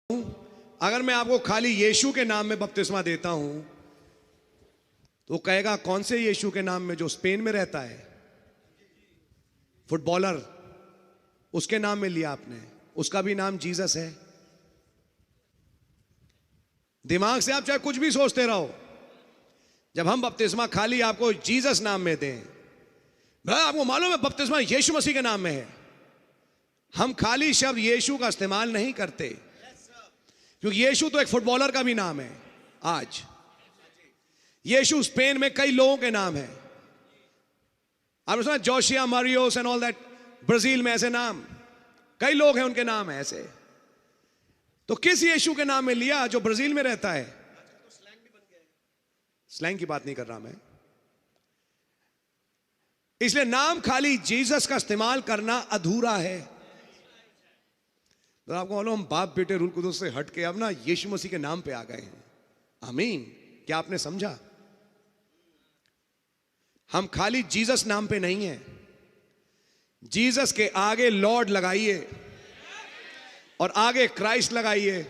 अगर मैं आपको खाली यीशु के नाम में बपतिस्मा देता हूं तो कहेगा कौन से यीशु के नाम में, जो स्पेन में रहता है फुटबॉलर, उसके नाम में लिया आपने, उसका भी नाम जीसस है। दिमाग से आप चाहे कुछ भी सोचते रहो, जब हम बपतिस्मा खाली आपको जीसस नाम में दें, भाई आपको मालूम है बपतिस्मा यीशु मसीह के नाम में है, हम खाली शब्द यीशु का इस्तेमाल नहीं करते, क्योंकि यीशु तो एक फुटबॉलर का भी नाम है। आज यीशु स्पेन में कई लोगों के नाम है, आपने सुना Josias Marios and all that, Brazil में ऐसे नाम कई लोग हैं, उनके नाम है ऐसे। तो किस यीशु के नाम में लिया जो ब्राजील में रहता है? स्लैंग की बात नहीं कर रहा मैं, इसलिए नाम खाली जीसस का इस्तेमाल करना अधूरा है। तो आपको मालूम हम बाप बेटे रूल कुदूस से हट के अब ना यीशु मसीह के नाम पे आ गए हैं। आमीन। क्या आपने समझा? हम खाली जीसस नाम पे नहीं है, जीसस के आगे लॉर्ड लगाइए और आगे क्राइस्ट लगाइए।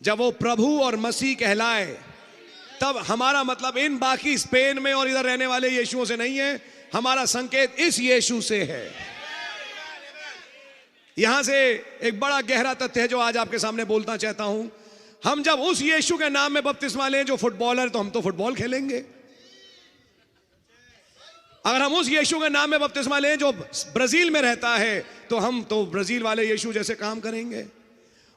जब वो प्रभु और मसीह कहलाए तब हमारा मतलब इन बाकी स्पेन में और इधर रहने वाले यीशुओं से नहीं है, हमारा संकेत इस यीशु से है। यहां से एक बड़ा गहरा तथ्य है जो आज आपके सामने बोलना चाहता हूं। हम जब उस यीशु के नाम में बपतिस्मा लें जो फुटबॉलर, तो हम तो फुटबॉल खेलेंगे। अगर हम उस यीशु के नाम में बपतिस्मा लें जो ब्राजील में रहता है, तो हम तो ब्राजील वाले यीशु जैसे काम करेंगे।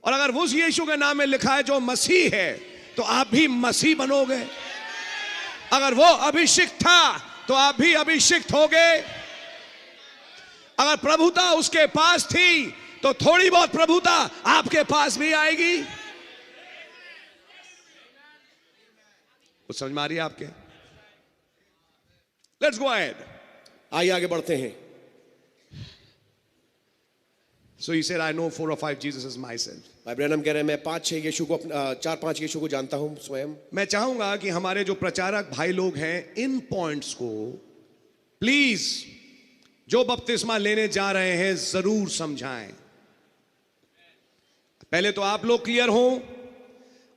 और अगर उस यीशु के नाम में लिखा है जो मसीह है, तो आप भी मसीह बनोगे। अगर वो अभिषिक्त था तो आप भी अभिषिक्त होगे। अगर प्रभुता उसके पास थी तो थोड़ी बहुत प्रभुता आपके पास भी आएगी। कुछ समझ में आ रही है आपके? लेट्स गो अहेड, आइए आगे बढ़ते हैं। So he said, I know 4 or 5 Jesuses myself. भाई ब्रैनम कह रहे हैं मैं 5-6 यीशु को, 4-5 यीशु को जानता हूं स्वयं। मैं चाहूंगा कि हमारे जो प्रचारक भाई लोग हैं इन पॉइंट्स को प्लीज जो बपतिस्मा लेने जा रहे हैं जरूर समझाएं। पहले तो आप लोग क्लियर हो,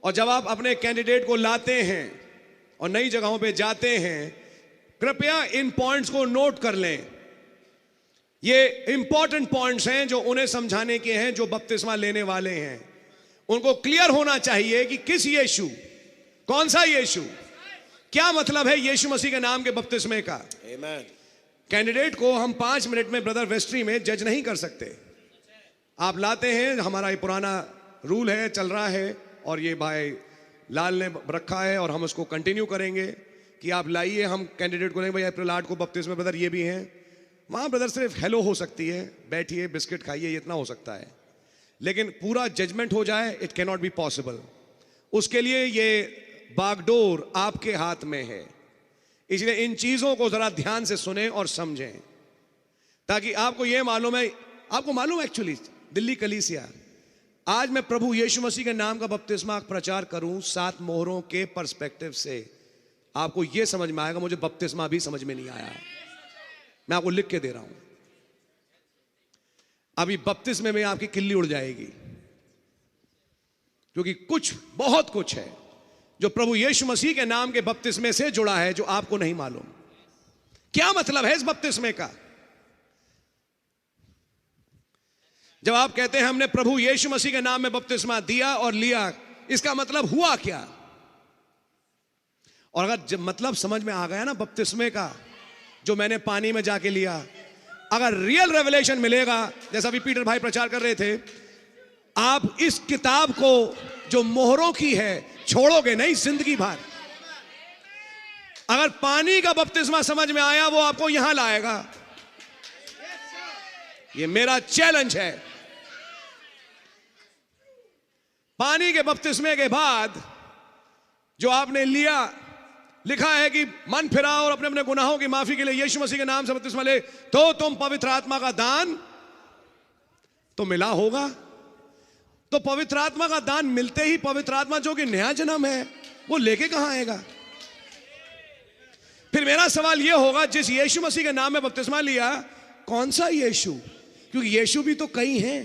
और जब आप अपने कैंडिडेट को लाते हैं और नई जगहों पे जाते हैं, कृपया इन पॉइंट्स को नोट कर लें। ये इंपॉर्टेंट पॉइंट्स हैं जो उन्हें समझाने के हैं जो बपतिस्मा लेने वाले हैं। उनको क्लियर होना चाहिए कि किस यीशु, कौन सा यीशु, क्या मतलब है यीशु मसीह के नाम के बपतिस्मे का। आमीन। कैंडिडेट को हम 5 मिनट में ब्रदर वेस्ट्री में जज नहीं कर सकते। आप लाते हैं, हमारा ये पुराना रूल है, चल रहा है, और ये भाई लाल ने रखा है और हम उसको कंटिन्यू करेंगे कि आप लाइए। हम कैंडिडेट को नहीं भाई अप्रैल 8 को बपतिस्मे ब्रदर ये भी हैं, वहां ब्रदर सिर्फ हेलो हो सकती है, बैठिए बिस्किट खाइए, इतना हो सकता है, लेकिन पूरा जजमेंट हो जाए it can not be possible. उसके लिए ये बागडोर आपके हाथ में है, इसलिए इन चीजों को जरा ध्यान से सुने और समझें, ताकि आपको ये मालूम है। आपको मालूम है एक्चुअली दिल्ली कलीसिया, आज मैं प्रभु यीशु मसीह के नाम का बपतिस्मा प्रचार करूं 7 मोहरों के पर्सपेक्टिव से, आपको यह समझ में आएगा मुझे बपतिस्मा भी समझ में नहीं आया। मैं आपको लिख के दे रहा हूं, अभी बपतिस्मे में आपकी किल्ली उड़ जाएगी, क्योंकि कुछ, बहुत कुछ है जो प्रभु यीशु मसीह के नाम के बपतिस्मे से जुड़ा है जो आपको नहीं मालूम। क्या मतलब है इस बपतिस्मे का? जब आप कहते हैं हमने प्रभु यीशु मसीह के नाम में बपतिस्मा दिया और लिया, इसका मतलब हुआ क्या? और अगर जब मतलब समझ में आ गया ना बपतिस्मे का, जो मैंने पानी में जाके लिया, अगर रियल रेवलेशन मिलेगा, जैसा भी पीटर भाई प्रचार कर रहे थे, आप इस किताब को जो मोहरों की है छोड़ोगे नहीं जिंदगी भर। अगर पानी का बपतिस्मा समझ में आया, वो आपको यहां लाएगा। ये मेरा चैलेंज है। पानी के बपतिस्मे के बाद जो आपने लिया, लिखा है कि मन फिराओ और अपने अपने गुनाहों की माफी के लिए यीशु मसीह के नाम से बपतिस्मा ले, तो तुम पवित्र आत्मा का दान तो मिला होगा। तो पवित्र आत्मा का दान मिलते ही पवित्र आत्मा जो कि नया जन्म है वो लेके कहां आएगा? फिर मेरा सवाल यह होगा, जिस यीशु मसीह के नाम में बपतिस्मा लिया, कौन सा यीशु? क्योंकि यीशु भी तो कई हैं।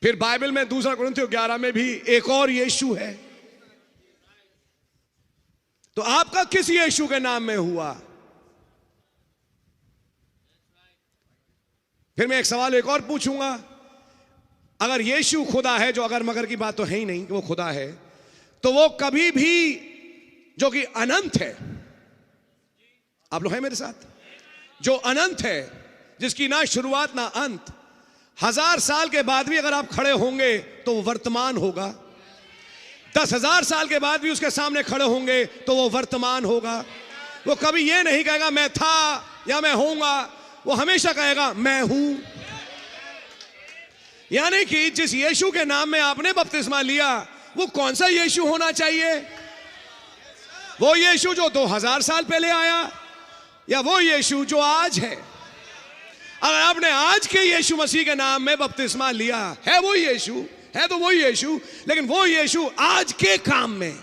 फिर बाइबल में 2 कुरिन्थियों 11 में भी एक और यीशु है। तो आपका किस यीशु के नाम में हुआ? फिर मैं एक सवाल एक और पूछूंगा, अगर यीशु खुदा है, जो अगर मगर की बात तो है ही नहीं कि वो खुदा है, तो वो कभी भी जो कि अनंत है, आप लोग हैं मेरे साथ, जो अनंत है, जिसकी ना शुरुआत ना अंत, 1000 साल के बाद भी अगर आप खड़े होंगे तो वो वर्तमान होगा, 10,000 साल के बाद भी उसके सामने खड़े होंगे तो वो वर्तमान होगा। वो कभी ये नहीं कहेगा मैं था या मैं होऊंगा, वो हमेशा कहेगा मैं हूं। यानी कि जिस यीशु के नाम में आपने बपतिस्मा लिया, वो कौन सा यीशु होना चाहिए? वो यीशु जो 2000 साल पहले आया, या वो यीशु जो आज है? अगर आपने आज के यीशु मसीह के नाम में बपतिस्मा लिया, है वो यीशु, है तो वो यीशु, लेकिन वो यीशु आज के काम में,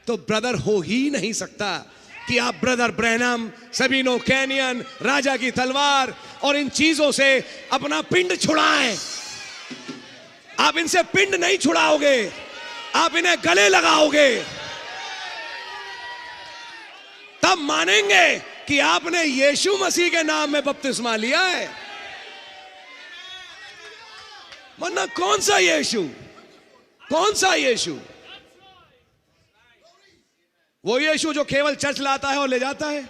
तो ब्रदर हो ही नहीं सकता कि आप ब्रदर ब्रैनम, सबीनो कैनियन, राजा की तलवार और इन चीजों से अपना पिंड छुड़ाएं। आप इनसे पिंड नहीं छुड़ाओगे, आप इन्हें गले लगाओगे, तब मानेंगे कि आपने यीशु मसीह के नाम में बपतिस्मा लिया है। वरना कौन सा यीशु, कौन सा यीशु? वो यीशु जो केवल चर्च लाता है और ले जाता है?